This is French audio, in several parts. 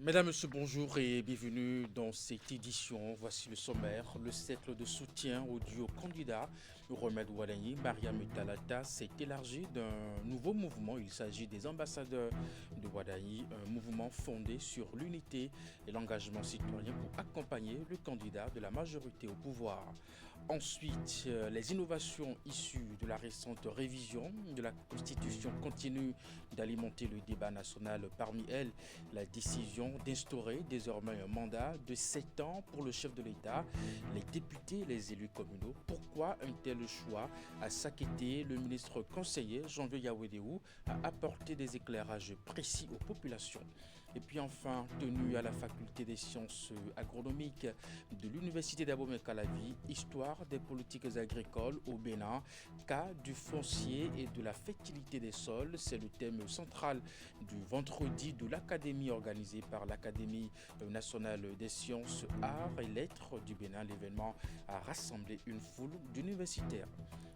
Mesdames, Messieurs, bonjour et bienvenue dans cette édition. Voici le sommaire. Le cercle de soutien au duo candidat Romed Ouadani, Mariam Talata s'est élargi d'un nouveau mouvement. Il s'agit des ambassadeurs de Ouadani, un mouvement fondé sur l'unité et l'engagement citoyen pour accompagner le candidat de la majorité au pouvoir. Ensuite, les innovations issues de la récente révision de la Constitution continuent d'alimenter le débat national. Parmi elles, la décision d'instaurer désormais un mandat de 7 ans pour le chef de l'État, les députés et les élus communaux. Pourquoi un tel choix? À s'inquiéter, le ministre conseiller Jean-Vieux Yawedéou a apporté des éclairages précis aux populations. Et puis enfin, tenu à la faculté des sciences agronomiques de l'Université d'Abomey-Calavi, Histoire des politiques agricoles au Bénin, cas du foncier et de la fertilité des sols, c'est le thème central du vendredi de l'Académie organisée par l'Académie nationale des sciences, arts et lettres du Bénin. L'événement a rassemblé une foule d'universitaires.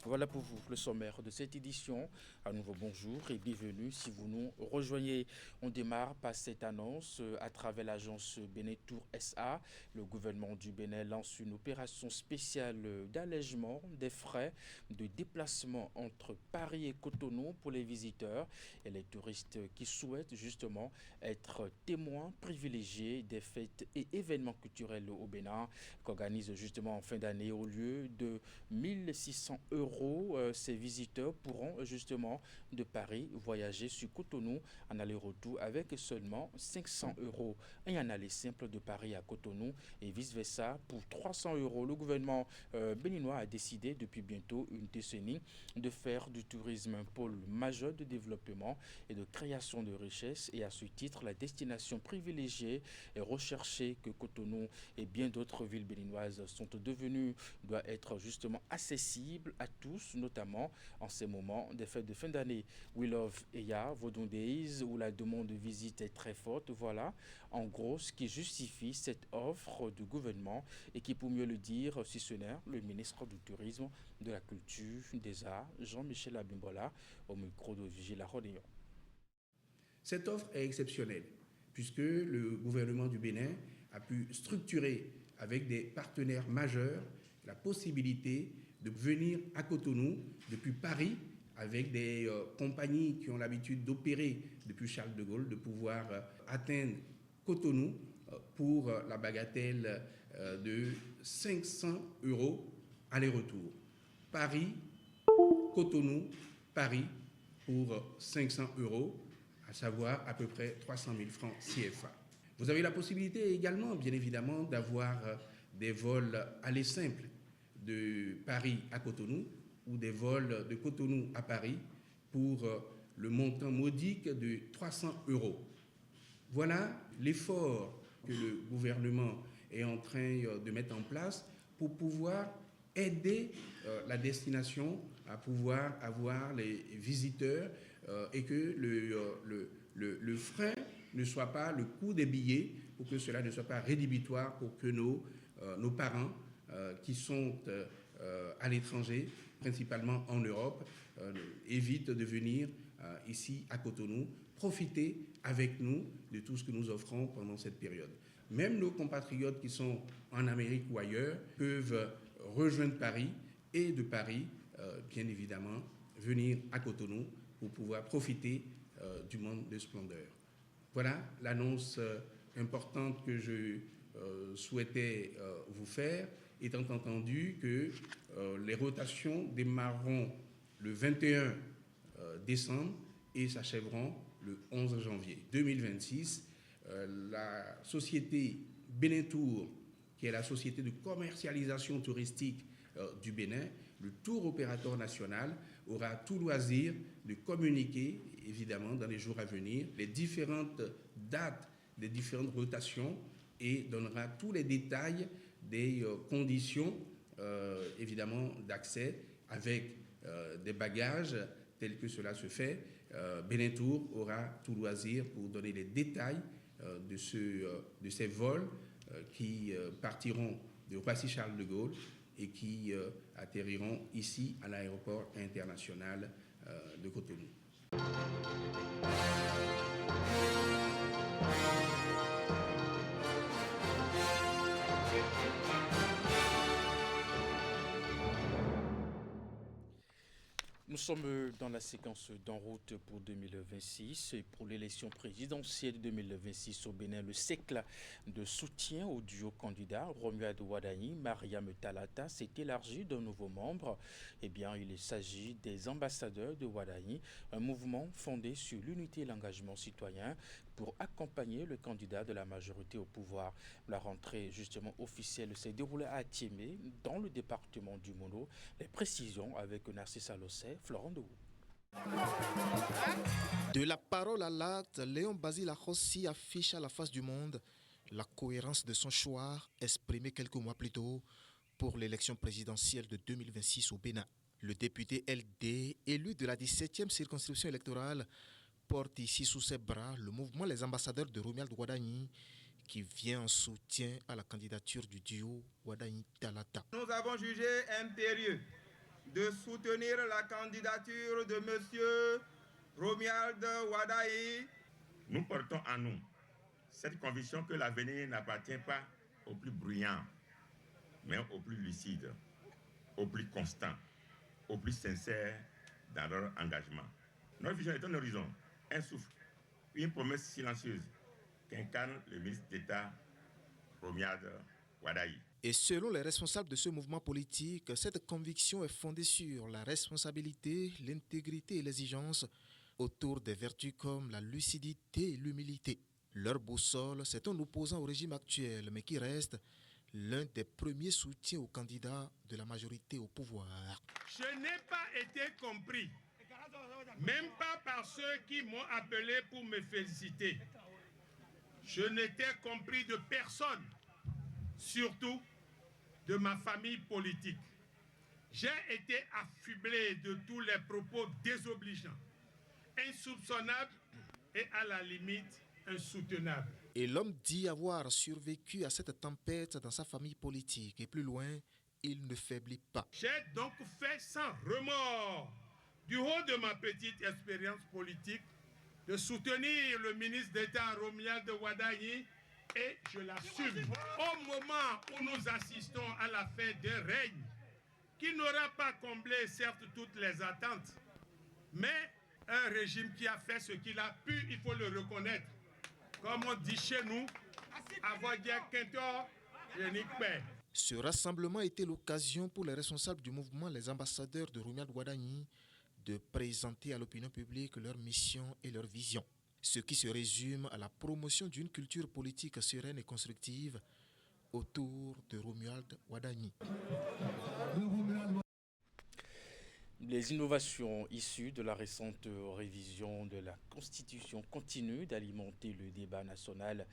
Voilà pour vous le sommaire de cette édition. À nouveau bonjour et bienvenue si vous nous rejoignez. On démarre par cette annonce à travers l'agence Bénétour SA. Le gouvernement du Bénin lance une opération spéciale d'allègement des frais de déplacement entre Paris et Cotonou pour les visiteurs et les touristes qui souhaitent justement être témoins privilégiés des fêtes et événements culturels au Bénin qu'organise justement en fin d'année. Au lieu de 1600 euros, ces visiteurs pourront justement de Paris voyager sur Cotonou en aller-retour avec seulement 500 euros et en aller simple de Paris à Cotonou et vice-versa pour 300 euros. Le gouvernement béninois a décidé depuis bientôt une décennie de faire du tourisme un pôle majeur de développement et de création de richesses et à ce titre la destination privilégiée et recherchée que Cotonou et bien d'autres villes béninoises sont devenues doit être justement accessible à tous, notamment en ces moments des fêtes de fin d'année. We Love Eya, Vodun Days, où la demande de visite est très forte. Voilà, en gros, ce qui justifie cette offre du gouvernement et qui, pour mieux le dire, si ce n'est le ministre du Tourisme, de la Culture, des Arts, Jean-Michel Abimbola, au micro de Vigila Rodéon. Cette offre est exceptionnelle puisque le gouvernement du Bénin a pu structurer avec des partenaires majeurs la possibilité de venir à Cotonou depuis Paris avec des compagnies qui ont l'habitude d'opérer depuis Charles de Gaulle, de pouvoir atteindre Cotonou pour la bagatelle de 500 euros aller-retour. Paris, Cotonou, Paris pour 500 euros, à savoir à peu près 300 000 francs CFA. Vous avez la possibilité également, bien évidemment, d'avoir des vols aller simples de Paris à Cotonou ou des vols de Cotonou à Paris pour le montant modique de 300 euros. Voilà l'effort que le gouvernement est en train de mettre en place pour pouvoir aider la destination à pouvoir avoir les visiteurs et que le frein ne soit pas le coût des billets, pour que cela ne soit pas rédhibitoire pour que nos parents qui sont à l'étranger, principalement en Europe, évitent de venir ici à Cotonou, profiter avec nous de tout ce que nous offrons pendant cette période. Même nos compatriotes qui sont en Amérique ou ailleurs peuvent rejoindre Paris et de Paris, bien évidemment, venir à Cotonou pour pouvoir profiter du monde de splendeur. Voilà l'annonce importante que je souhaitais vous faire, étant entendu que les rotations démarreront le 21 décembre et s'achèveront le 11 janvier 2026. La société Bénétour, qui est la société de commercialisation touristique du Bénin, le tour opérateur national, aura tout loisir de communiquer, évidemment, dans les jours à venir, les différentes dates des différentes rotations et donnera tous les détails des conditions, évidemment, d'accès avec des bagages tels que cela se fait. Bénétour aura tout loisir pour donner les détails de ces vols qui partiront de Roissy-Charles de Gaulle et qui atterriront ici à l'aéroport international de Cotonou. Nous sommes dans la séquence d'en route pour 2026 et pour l'élection présidentielle 2026 au Bénin. Le cercle de soutien au duo candidat Romuald Wadani, Mariam Talata s'est élargi d'un nouveau membre. Eh bien, il s'agit des ambassadeurs de Wadani, un mouvement fondé sur l'unité et l'engagement citoyen pour accompagner le candidat de la majorité au pouvoir. La rentrée justement officielle s'est déroulée à Tiémé, dans le département du Mono. Les précisions avec Narcisse Alossé, Florent Dehou. De la parole à l'acte, Léon Basile Rossi affiche à la face du monde la cohérence de son choix exprimé quelques mois plus tôt pour l'élection présidentielle de 2026 au Bénin. Le député LD, élu de la 17e circonscription électorale, porte ici sous ses bras le mouvement Les Ambassadeurs de Romuald Wadani qui vient en soutien à la candidature du duo Wadani-Talata. Nous avons jugé impérieux de soutenir la candidature de M. Romuald Wadani. Nous portons en nous cette conviction que l'avenir n'appartient pas aux plus bruyants, mais aux plus lucides, aux plus constants, aux plus sincères dans leur engagement. Notre vision est un horizon, un souffle, une promesse silencieuse qu'incarne le ministre d'État Romuald Wadani. Et selon les responsables de ce mouvement politique, cette conviction est fondée sur la responsabilité, l'intégrité et l'exigence autour des vertus comme la lucidité et l'humilité. Leur boussole, c'est un opposant au régime actuel, mais qui reste l'un des premiers soutiens aux candidats de la majorité au pouvoir. Je n'ai pas été compris, même pas par ceux qui m'ont appelé pour me féliciter. Je n'étais compris de personne, surtout de ma famille politique. J'ai été affublé de tous les propos désobligeants, insoupçonnables et à la limite insoutenables. Et l'homme dit avoir survécu à cette tempête dans sa famille politique. Et plus loin, il ne faiblit pas. J'ai donc fait sans remords, du haut de ma petite expérience politique, de soutenir le ministre d'État Romuald Wadani et je l'assume. Au moment où nous assistons à la fin d'un règne qui n'aura pas comblé certes toutes les attentes, mais un régime qui a fait ce qu'il a pu, il faut le reconnaître. Comme on dit chez nous, avoir dit qu'un tort, je n'y paie. Ce rassemblement était l'occasion pour les responsables du mouvement Les Ambassadeurs de Romuald Wadani de présenter à l'opinion publique leur mission et leur vision. Ce qui se résume à la promotion d'une culture politique sereine et constructive autour de Romuald Wadani. Les innovations issues de la récente révision de la Constitution continuent d'alimenter le débat national.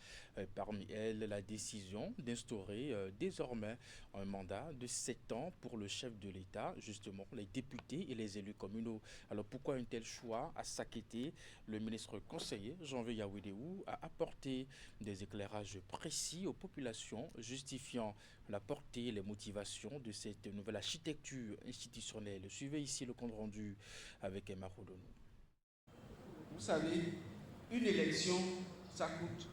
Parmi elles, la décision d'instaurer désormais un mandat de 7 ans pour le chef de l'État, justement les députés et les élus communaux. Alors pourquoi un tel choix à s'acquitter? Le ministre conseiller Janvier Yawedéou a apporté des éclairages précis aux populations justifiant la portée et les motivations de cette nouvelle architecture institutionnelle. Suivez ici le compte rendu avec Emma Rodonou. Vous savez, une élection, ça coûte.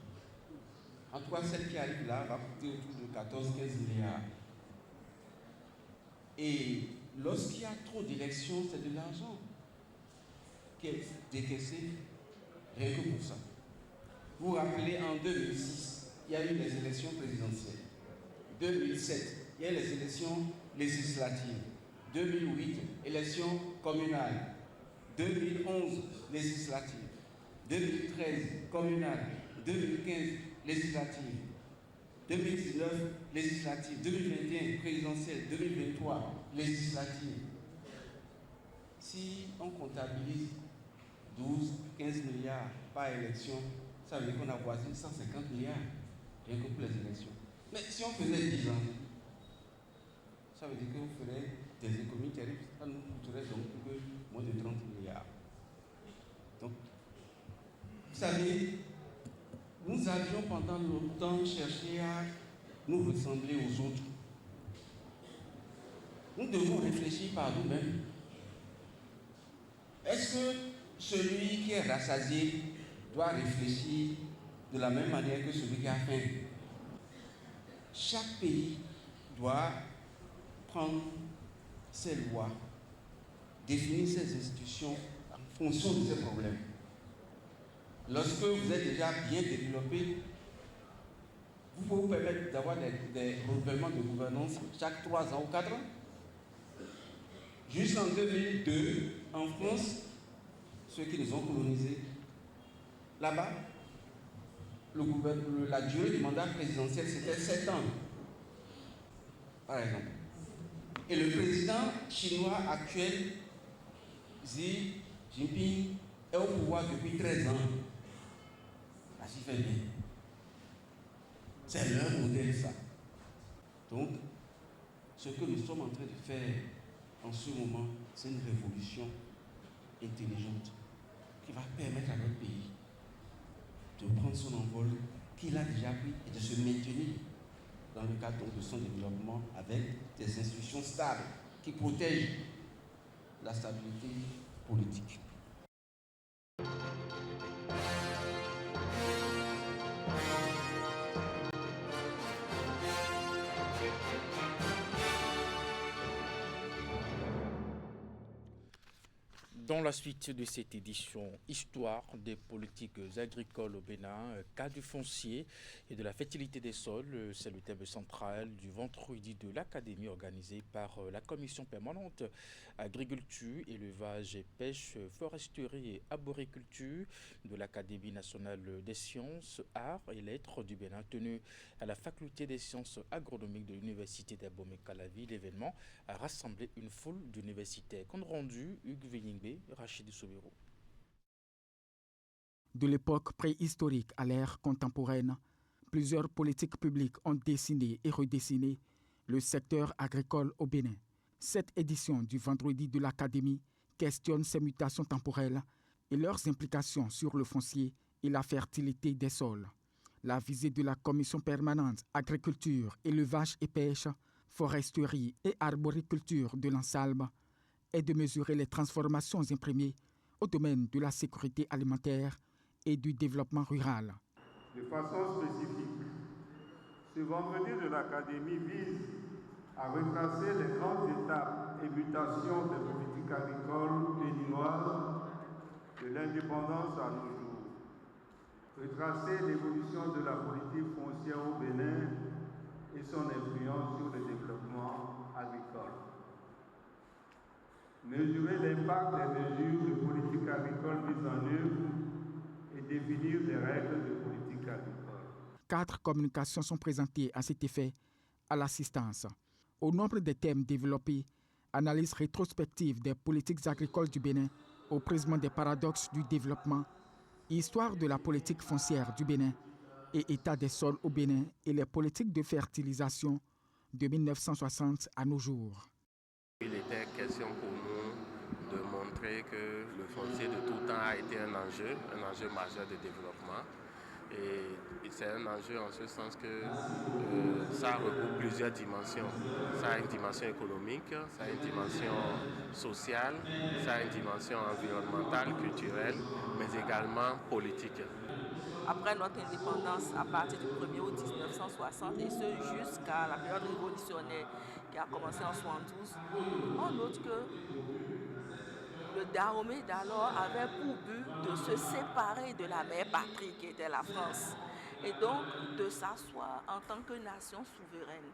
En tout cas, celle qui arrive là va coûter autour de 14-15 milliards. Et lorsqu'il y a trop d'élections, c'est de l'argent qui est décaissé rien que pour ça. Vous vous rappelez, en 2006, il y a eu les élections présidentielles. 2007, il y a eu les élections législatives. 2008, élections communales. 2011, législatives. 2013, communales. 2015, législatives. 2019, législatives. 2021, présidentielle. 2023, législatives. Si on comptabilise 12-15 milliards par élection, ça veut dire qu'on a voisin 150 milliards rien que pour les élections. Mais si on faisait 10 ans, ça veut dire qu'on ferait des économies terribles. Ça nous coûterait donc moins de 30 milliards. Donc, vous savez, nous avions pendant longtemps cherché à nous ressembler aux autres. Nous devons réfléchir par nous-mêmes. Est-ce que celui qui est rassasié doit réfléchir de la même manière que celui qui a faim? Chaque pays doit prendre ses lois définir ces institutions en fonction de ces problèmes. Lorsque vous êtes déjà bien développé, vous pouvez vous permettre d'avoir des renouvellements de gouvernance chaque 3 ans ou 4 ans. Jusqu'en 2002, en France, ceux qui nous ont colonisés, là-bas, la durée du mandat présidentiel, c'était 7 ans, par exemple. Et le président chinois actuel, Xi Jinping, est au pouvoir depuis 13 ans. Ça s'y fait bien. C'est leur modèle, ça. Donc, ce que nous sommes en train de faire en ce moment, c'est une révolution intelligente qui va permettre à notre pays de prendre son envol qu'il a déjà pris et de se maintenir dans le cadre de son développement avec des institutions stables qui protègent la stabilité politique. Dans la suite de cette édition, histoire des politiques agricoles au Bénin, cas du foncier et de la fertilité des sols, c'est le thème central du vendredi de l'Académie organisée par la Commission permanente agriculture, élevage et pêche, foresterie et arboriculture de l'Académie nationale des sciences, arts et lettres du Bénin, tenue à la faculté des sciences agronomiques de l'Université d'Abomey-Calavi. L'événement a rassemblé une foule d'universitaires. Compte rendu, Hugues Véningbe, Rachid Soubirou. De l'époque préhistorique à l'ère contemporaine, plusieurs politiques publiques ont dessiné et redessiné le secteur agricole au Bénin. Cette édition du vendredi de l'Académie questionne ces mutations temporelles et leurs implications sur le foncier et la fertilité des sols. La visée de la Commission permanente agriculture, élevage et pêche, foresterie et arboriculture de l'Ansalbe est de mesurer les transformations imprimées au domaine de la sécurité alimentaire et du développement rural. De façon spécifique, ce vendredi de l'Académie vise à retracer les grandes étapes et mutations des politiques agricoles béninoises de l'indépendance à nos jours. Retracer l'évolution de la politique foncière au Bénin et son influence sur le développement agricole. Mesurer l'impact des mesures de politique agricole mises en œuvre et définir des règles de politique agricole. 4 communications sont présentées à cet effet à l'assistance. Au nombre des thèmes développés, analyse rétrospective des politiques agricoles du Bénin au prisme des paradoxes du développement, histoire de la politique foncière du Bénin et état des sols au Bénin et les politiques de fertilisation de 1960 à nos jours. Il était question pour nous de montrer que le foncier de tout temps a été un enjeu majeur de développement. Et c'est un enjeu en ce sens que ça regroupe plusieurs dimensions. Ça a une dimension économique, ça a une dimension sociale, ça a une dimension environnementale, culturelle, mais également politique. Après notre indépendance, à partir du 1er août 1960 et ce jusqu'à la période révolutionnaire qui a commencé en 1972, on note que le Dahomey d'alors avait pour but de se séparer de la mère patrie qui était la France et donc de s'asseoir en tant que nation souveraine.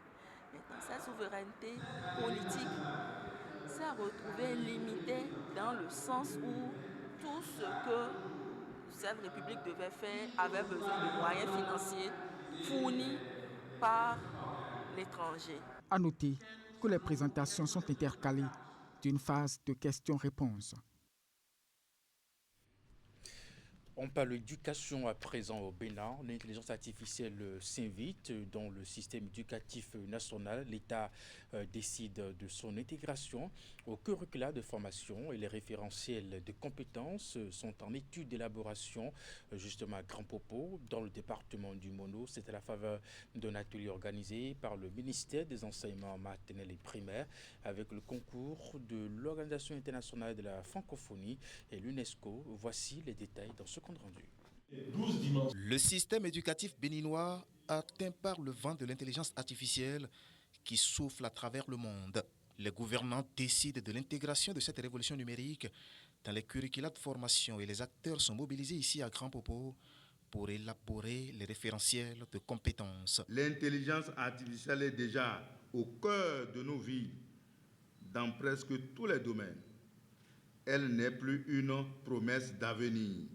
Maintenant, cette souveraineté politique s'est retrouvée limitée dans le sens où tout ce que cette république devait faire avait besoin de moyens financiers fournis par l'étranger. À noter que les présentations sont intercalées d'une phase de questions-réponses. On parle d'éducation à présent au Bénin. L'intelligence artificielle s'invite dans le système éducatif national. L'État décide de son intégration au curricula de formation et les référentiels de compétences sont en étude d'élaboration justement à Grand Popo dans le département du Mono. C'est à la faveur d'un atelier organisé par le ministère des Enseignements maternels et primaires avec le concours de l'Organisation internationale de la francophonie et l'UNESCO. Voici les détails dans ce compte rendu. Le système éducatif béninois atteint par le vent de l'intelligence artificielle qui souffle à travers le monde. Les gouvernants décident de l'intégration de cette révolution numérique dans les curricula de formation et les acteurs sont mobilisés ici à Grand Popo pour élaborer les référentiels de compétences. L'intelligence artificielle est déjà au cœur de nos vies dans presque tous les domaines. Elle n'est plus une promesse d'avenir,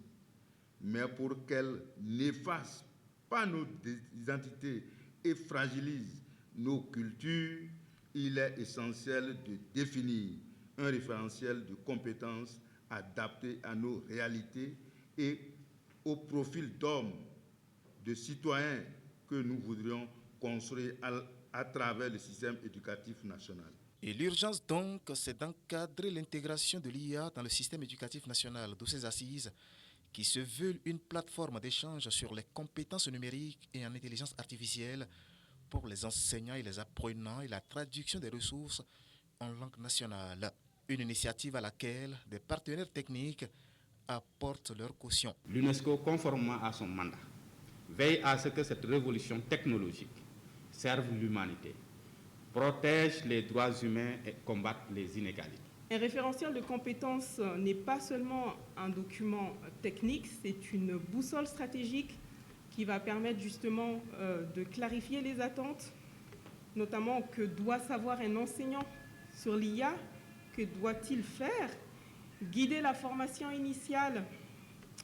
mais pour qu'elle n'efface pas nos identités et fragilise nos cultures, il est essentiel de définir un référentiel de compétences adapté à nos réalités et au profil d'hommes, de citoyens que nous voudrions construire à travers le système éducatif national. Et l'urgence donc, c'est d'encadrer l'intégration de l'IA dans le système éducatif national, d'où ces assises qui se veulent une plateforme d'échange sur les compétences numériques et en intelligence artificielle pour les enseignants et les apprenants et la traduction des ressources en langue nationale. Une initiative à laquelle des partenaires techniques apportent leur caution. L'UNESCO, conformément à son mandat, veille à ce que cette révolution technologique serve l'humanité, protège les droits humains et combatte les inégalités. Un référentiel de compétences n'est pas seulement un document technique, c'est une boussole stratégique qui va permettre justement de clarifier les attentes, notamment que doit savoir un enseignant sur l'IA, que doit-il faire, guider la formation initiale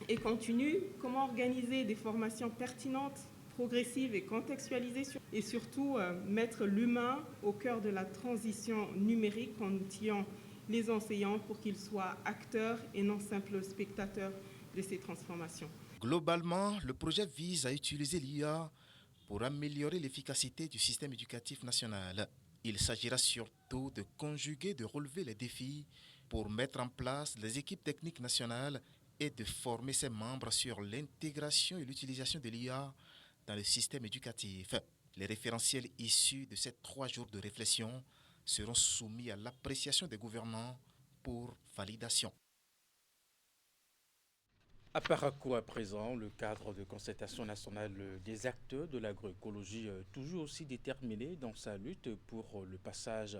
et continue, comment organiser des formations pertinentes, progressives et contextualisées, et surtout mettre l'humain au cœur de la transition numérique en outillant les enseignants pour qu'ils soient acteurs et non simples spectateurs de ces transformations. Globalement, le projet vise à utiliser l'IA pour améliorer l'efficacité du système éducatif national. Il s'agira surtout de conjuguer, de relever les défis pour mettre en place les équipes techniques nationales et de former ses membres sur l'intégration et l'utilisation de l'IA dans le système éducatif. Les référentiels issus de ces 3 jours de réflexion seront soumis à l'appréciation des gouvernants pour validation. À Parakou, à présent, le cadre de concertation nationale des acteurs de l'agroécologie, toujours aussi déterminé dans sa lutte pour le passage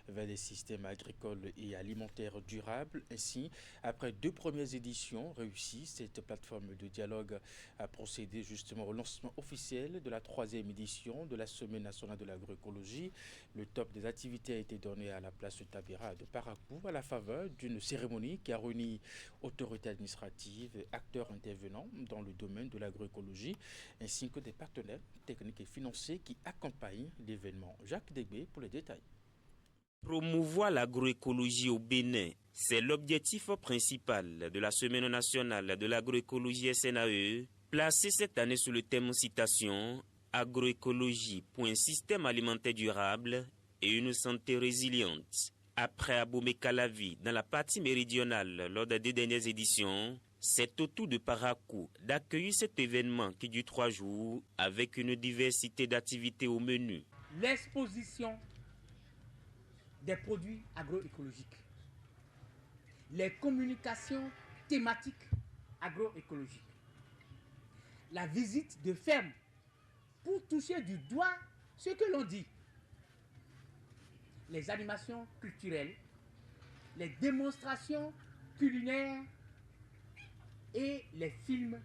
vers des systèmes agricoles et alimentaires durables. Ainsi, après 2 premières éditions réussies, cette plateforme de dialogue a procédé justement au lancement officiel de la 3e édition de la Semaine nationale de l'agroécologie. Le top des activités a été donné à la place Tabira de Parakou à la faveur d'une cérémonie qui a réuni autorités administratives, acteurs intervenants dans le domaine de l'agroécologie, ainsi que des partenaires techniques et financiers qui accompagnent l'événement. Jacques Degbé pour les détails. Promouvoir l'agroécologie au Bénin, c'est l'objectif principal de la Semaine nationale de l'agroécologie SNAE, placée cette année sous le thème citation « Agroécologie pour un système alimentaire durable et une santé résiliente ». Après Abomey-Calavi, dans la partie méridionale, lors des 2 dernières éditions, c'est au tour de Parakou d'accueillir cet événement qui dure 3 jours avec une diversité d'activités au menu. L'exposition des produits agroécologiques, les communications thématiques agroécologiques, la visite de fermes pour toucher du doigt ce que l'on dit, les animations culturelles, les démonstrations culinaires et les films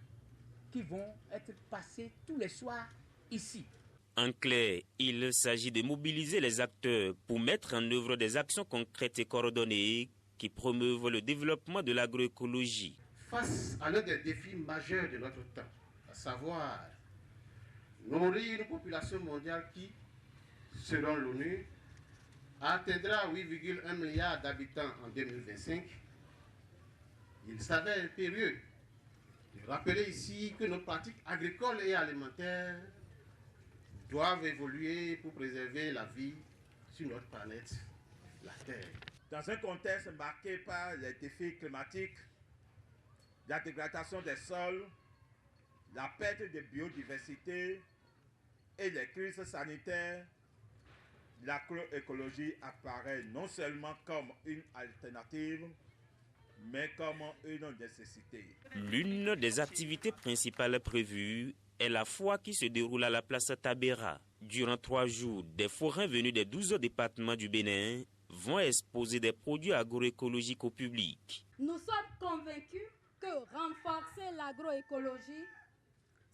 qui vont être passés tous les soirs ici. En clair, il s'agit de mobiliser les acteurs pour mettre en œuvre des actions concrètes et coordonnées qui promeuvent le développement de l'agroécologie. Face à l'un des défis majeurs de notre temps, à savoir nourrir une population mondiale qui, selon l'ONU, atteindra 8,1 milliards d'habitants en 2025, il s'avère impérieux de rappeler ici que nos pratiques agricoles et alimentaires doivent évoluer pour préserver la vie sur notre planète, la Terre. Dans un contexte marqué par les défis climatiques, la dégradation des sols, la perte de biodiversité et les crises sanitaires, l'agroécologie apparaît non seulement comme une alternative, mais comme une nécessité. L'une des activités principales prévues est la foire qui se déroule à la place Tabera. Durant 3 jours, des forains venus des 12 départements du Bénin vont exposer des produits agroécologiques au public. Nous sommes convaincus que renforcer l'agroécologie,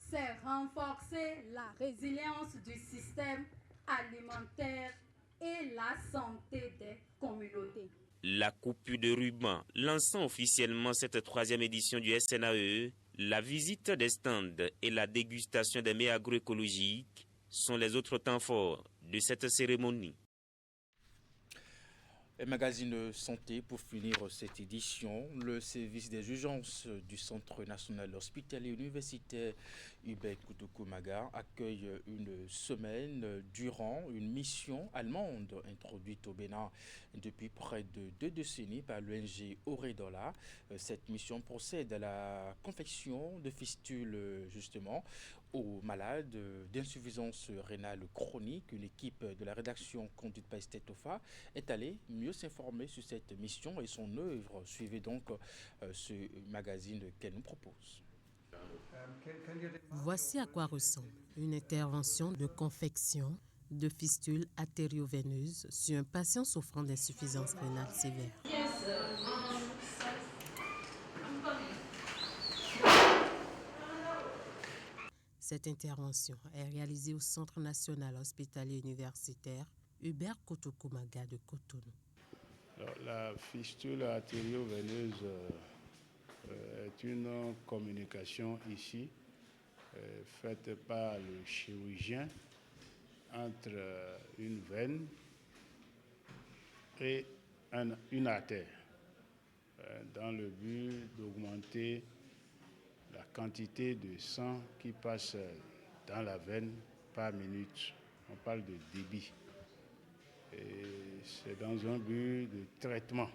c'est renforcer la résilience du système alimentaire et la santé des communautés. La coupure de ruban lançant officiellement cette 3e édition du SNAE, la visite des stands et la dégustation des mets agroécologiques sont les autres temps forts de cette cérémonie. Un magazine santé pour finir cette édition. Le service des urgences du Centre national hospitalier universitaire Hubert Kutukumaga accueille une semaine durant une mission allemande introduite au Bénin depuis près de 2 décennies par l'ONG Oredola. Cette mission procède à la confection de fistules justement aux malades d'insuffisance rénale chronique. Une équipe de la rédaction conduite par Estetofa est allée mieux s'informer sur cette mission et son œuvre. Suivez donc ce magazine qu'elle nous propose. Voici à quoi ressemble une intervention de confection de fistules artério-veineuses sur un patient souffrant d'insuffisance rénale sévère. Cette intervention est réalisée au Centre national hospitalier universitaire Hubert Kutukumaga de Cotonou. Alors, la fistule artério-veineuse est une communication ici faite par le chirurgien entre une veine et une artère dans le but d'augmenter la quantité de sang qui passe dans la veine par minute. On parle de débit. Et c'est dans un but de traitement.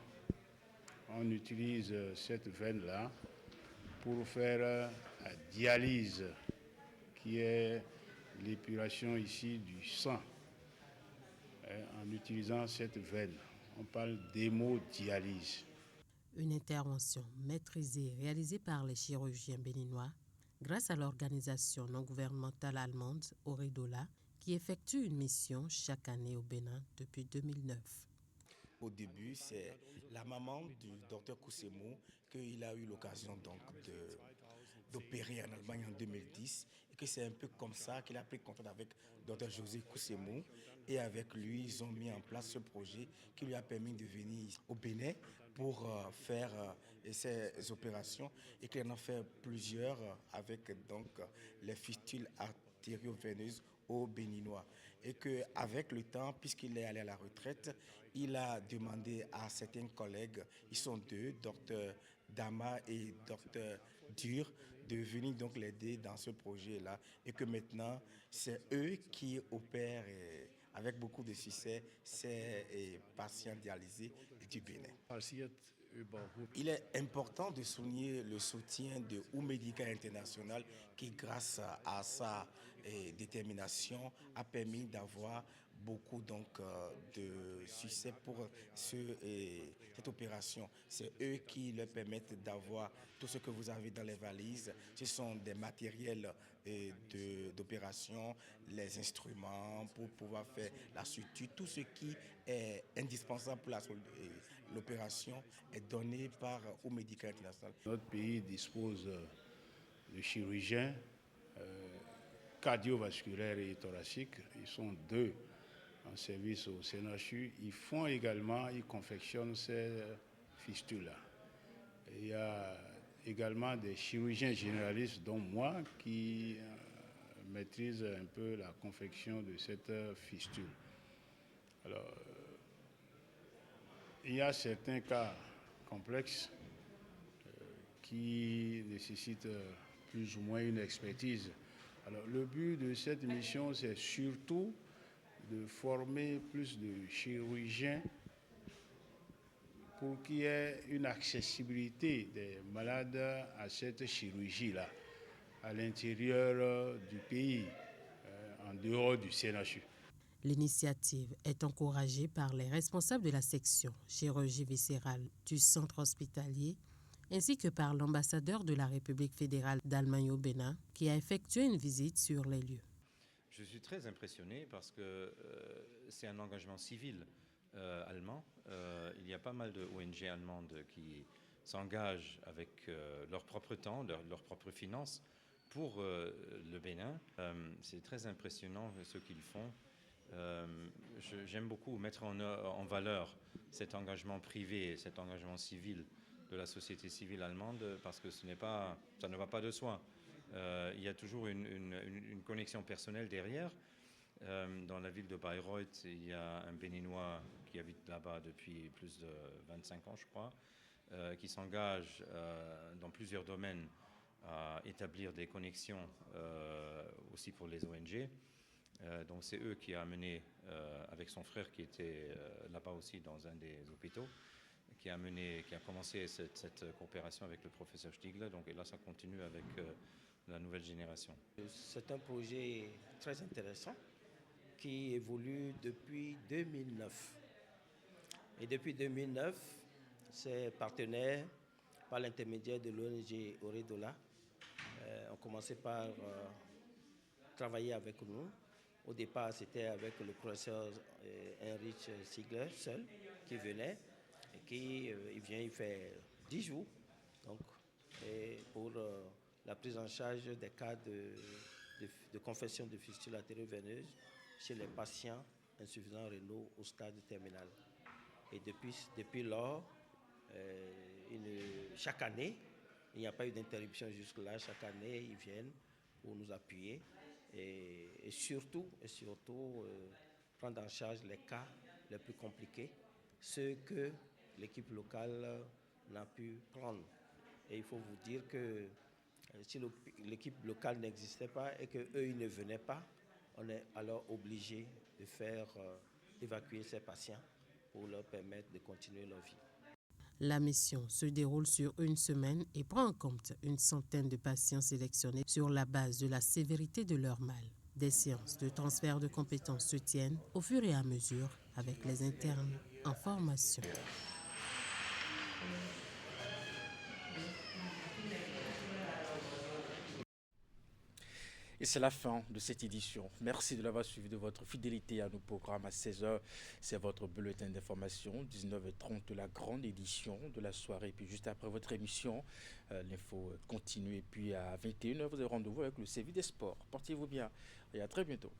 On utilise cette veine-là pour faire la dialyse, qui est l'épuration ici du sang. En utilisant cette veine, on parle d'hémodialyse. Une intervention maîtrisée et réalisée par les chirurgiens béninois grâce à l'organisation non gouvernementale allemande Oredola qui effectue une mission chaque année au Bénin depuis 2009. Au début, c'est la maman du docteur Koussemou qu'il a eu l'occasion donc d'opérer en Allemagne en 2010 et que c'est un peu comme ça qu'il a pris contact avec docteur José Koussemou et avec lui, ils ont mis en place ce projet qui lui a permis de venir au Bénin pour faire ces opérations et qu'il en a fait plusieurs avec donc les fistules artério-veineuses aux Béninois. Et qu'avec le temps, puisqu'il est allé à la retraite, il a demandé à certains collègues, ils sont 2, docteur Dama et docteur Dur, de venir donc l'aider dans ce projet-là. Et que maintenant, c'est eux qui opèrent avec beaucoup de succès ces patients dialysés du Bénin. Il est important de souligner le soutien de Oumedica International qui, grâce à sa détermination, a permis d'avoir beaucoup donc, de succès pour cette opération. C'est eux qui leur permettent d'avoir tout ce que vous avez dans les valises. Ce sont des matériels d'opération, les instruments pour pouvoir faire la suture. Tout ce qui est indispensable pour l'opération est donné par Oumedica International. Notre pays dispose de chirurgiens cardiovasculaires et thoraciques. Ils sont 2 en service au CNHU. Ils confectionnent ces fistules-là. Il y a également des chirurgiens généralistes, dont moi, qui maîtrisent un peu la confection de cette fistule. Alors, il y a certains cas complexes qui nécessitent plus ou moins une expertise. Alors, le but de cette mission, c'est surtout de former plus de chirurgiens pour qu'il y ait une accessibilité des malades à cette chirurgie-là, à l'intérieur du pays, en dehors du CNHU. L'initiative est encouragée par les responsables de la section chirurgie viscérale du centre hospitalier ainsi que par l'ambassadeur de la République fédérale d'Allemagne au Bénin qui a effectué une visite sur les lieux. Je suis très impressionné parce que c'est un engagement civil allemand. Il y a pas mal de ONG allemandes qui s'engagent avec leur propre temps, leurs propres finances pour le Bénin. C'est très impressionnant ce qu'ils font. J'aime beaucoup mettre en valeur cet engagement privé, cet engagement civil de la société civile allemande, parce que ça ne va pas de soi. Il y a toujours une connexion personnelle derrière. Dans la ville de Bayreuth, il y a un Béninois qui habite là-bas depuis plus de 25 ans, je crois, qui s'engage dans plusieurs domaines à établir des connexions aussi pour les ONG. Donc c'est eux qui a amené, avec son frère qui était là-bas aussi dans un des hôpitaux, qui a commencé cette coopération avec le professeur Stiegler. Donc, et là, ça continue avec la nouvelle génération. C'est un projet très intéressant qui évolue depuis 2009. Et depuis 2009, ces partenaires, par l'intermédiaire de l'ONG Oredola, ont commencé par travailler avec nous. Au départ, c'était avec le professeur Heinrich Stiegler seul qui venait et qui il fait 10 jours donc, et pour la prise en charge des cas de confession de fistule artério-veineuse chez les patients insuffisants rénaux au stade terminal. Et depuis lors, chaque année, il n'y a pas eu d'interruption jusque-là. Chaque année, ils viennent pour nous appuyer et surtout prendre en charge les cas les plus compliqués, ceux que l'équipe locale n'a pu prendre. Et il faut vous dire que si l'équipe locale n'existait pas et qu'eux, ils ne venaient pas, on est alors obligé de faire évacuer ces patients pour leur permettre de continuer leur vie. La mission se déroule sur une semaine et prend en compte une centaine de patients sélectionnés sur la base de la sévérité de leur mal. Des séances de transfert de compétences se tiennent au fur et à mesure avec les internes en formation. Et c'est la fin de cette édition. Merci de l'avoir suivi, de votre fidélité à nos programmes. À 16h, c'est votre bulletin d'information. 19h30, la grande édition de la soirée. Puis juste après votre émission, l'info continue. Et puis à 21h, vous avez rendez-vous avec le CEVI des sports. Portez-vous bien et à très bientôt.